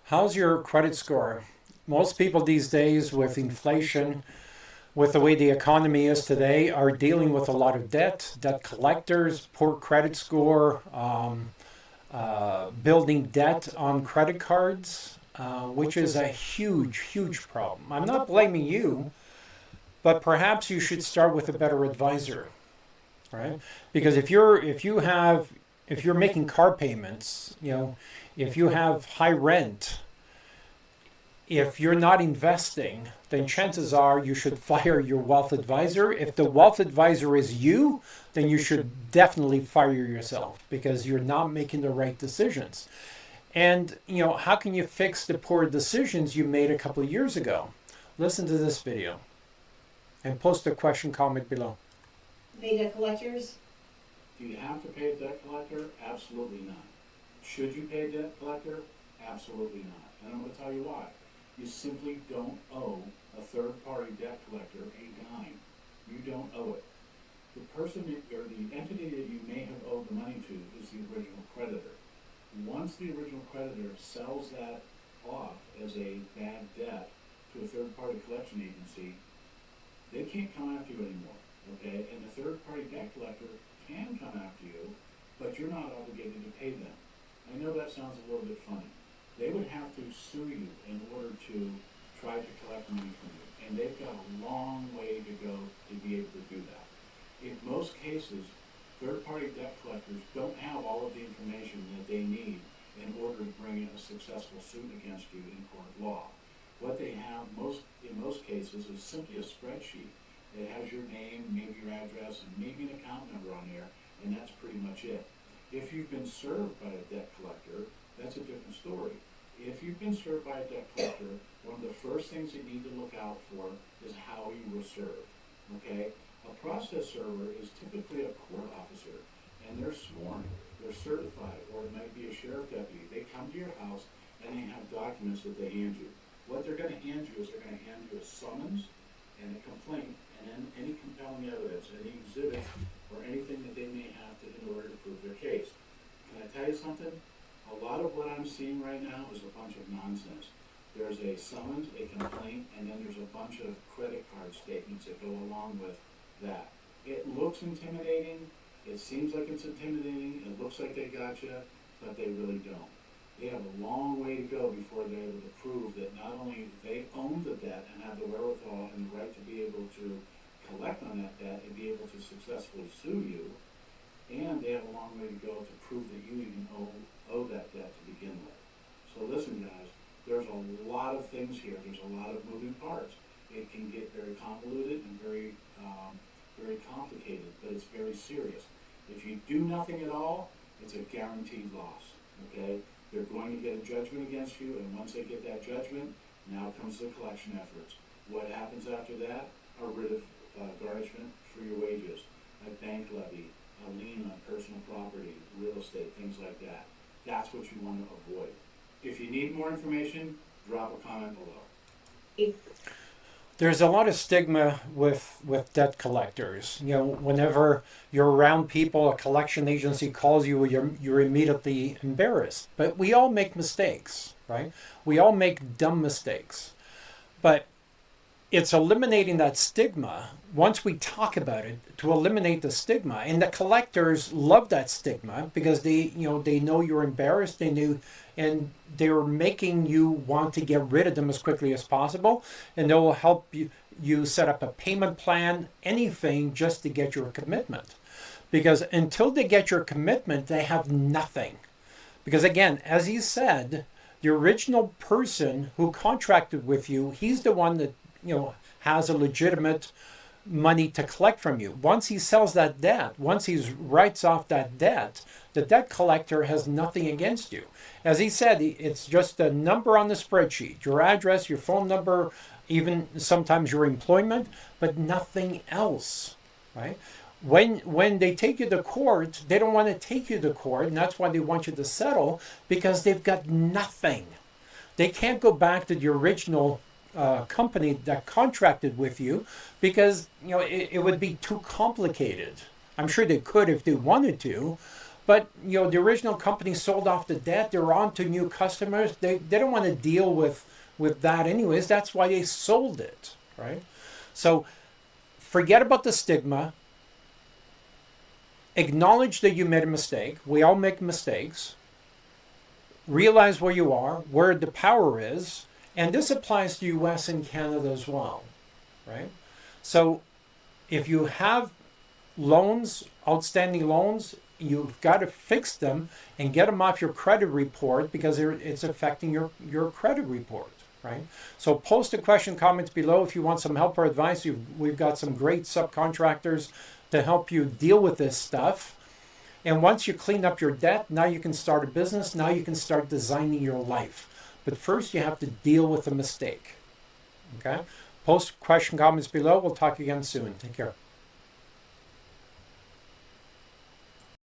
How's your credit score? Most people these days, with inflation, with the way the economy is today, are dealing with a lot of debt, debt collectors, poor credit score, building debt on credit cards, which is a huge, huge problem. I'm not blaming you, but perhaps you should start with a better advisor, right? Because if you're making car payments, if you have high rent, if you're not investing, then chances are you should fire your wealth advisor. If the wealth advisor is you, then you should definitely fire yourself because you're not making the right decisions. And, how can you fix the poor decisions you made a couple of years ago? Listen to this video and post a question comment below. Pay debt collectors? Do you have to pay a debt collector? Absolutely not. Should you pay a debt collector? Absolutely not. And I'm going to tell you why. You simply don't owe a third-party debt collector a dime. You don't owe it. The person or the entity that you may have owed the money to is the original creditor. Once the original creditor sells that off as a bad debt to a third-party collection agency, they can't come after you anymore, okay? And the third-party debt collector can come after you, but you're not obligated to pay them. I know that sounds a little bit funny. They would have to sue you in order to try to collect money from you, and they've got a long way to go to be able to do that. In most cases, third-party debt collectors don't have all of the information that they need in order to bring in a successful suit against you in court of law. What they have in most cases is simply a spreadsheet that has your name, maybe your address, and maybe an account number on there, and that's pretty much it. If you've been served by a debt collector, that's a different story. If you've been served by a debt collector, one of the first things you need to look out for is how you were served, okay? A process server is typically a court officer, and they're sworn, they're certified, or it might be a sheriff deputy. They come to your house, and they have documents that they hand you. What they're going to hand you is they're going to hand you a summons and a complaint, and then any compelling evidence, any exhibits, or anything that they may have in order to prove their case. Can I tell you something? A lot of what I'm seeing right now is a bunch of nonsense. There's a summons, a complaint, and then there's a bunch of credit card statements that go along with that. It looks intimidating. It seems like it's intimidating. It looks like they got you, but they really don't. They have a long way to go before they're able to prove that not only they own the debt and have the wherewithal and the right to be able to collect on that debt and be able to successfully sue you, and they have a long way to go to prove that you even owe that debt to begin with. So listen, guys, there's a lot of things here. There's a lot of moving parts. It can get very convoluted and very complicated, but it's very serious. If you do nothing at all, it's a guaranteed loss, okay? They're going to get a judgment against you, and once they get that judgment, now comes the collection efforts. What happens after that? A writ of garnishment for your wages, a bank levy, a lien on personal property, real estate, things like that. That's what you want to avoid. If you need more information, drop a comment below. There's a lot of stigma with debt collectors. Whenever you're around people, a collection agency calls you, you're immediately embarrassed. But we all make mistakes, right? We all make dumb mistakes. But it's eliminating that stigma once we talk about it to eliminate the stigma. And the collectors love that stigma because they know you're embarrassed. And they're making you want to get rid of them as quickly as possible. And they will help you set up a payment plan, anything just to get your commitment. Because until they get your commitment, they have nothing. Because again, as he said, the original person who contracted with you, he's the one that has a legitimate money to collect from you. Once he sells that debt, once he writes off that debt, the debt collector has nothing against you. As he said, it's just a number on the spreadsheet, your address, your phone number, even sometimes your employment, but nothing else, right? When they take you to court, they don't want to take you to court, and that's why they want you to settle, because they've got nothing. They can't go back to the original company that contracted with you because it would be too complicated. I'm sure they could if they wanted to, But the original company sold off the debt. They're on to new customers. They don't want to deal with that anyways. That's why they sold it, right? So forget about the stigma. Acknowledge that you made a mistake. We all make mistakes. Realize where you are, where the power is, and this applies to US and Canada as well, right? So if you have loans, outstanding loans, you've got to fix them and get them off your credit report because it's affecting your credit report, right? So post a question, comments below if you want some help or advice. We've got some great subcontractors to help you deal with this stuff. And once you clean up your debt, now you can start a business. Now you can start designing your life. But first you have to deal with the mistake, okay? Post question, comments below. We'll talk again soon. Take care.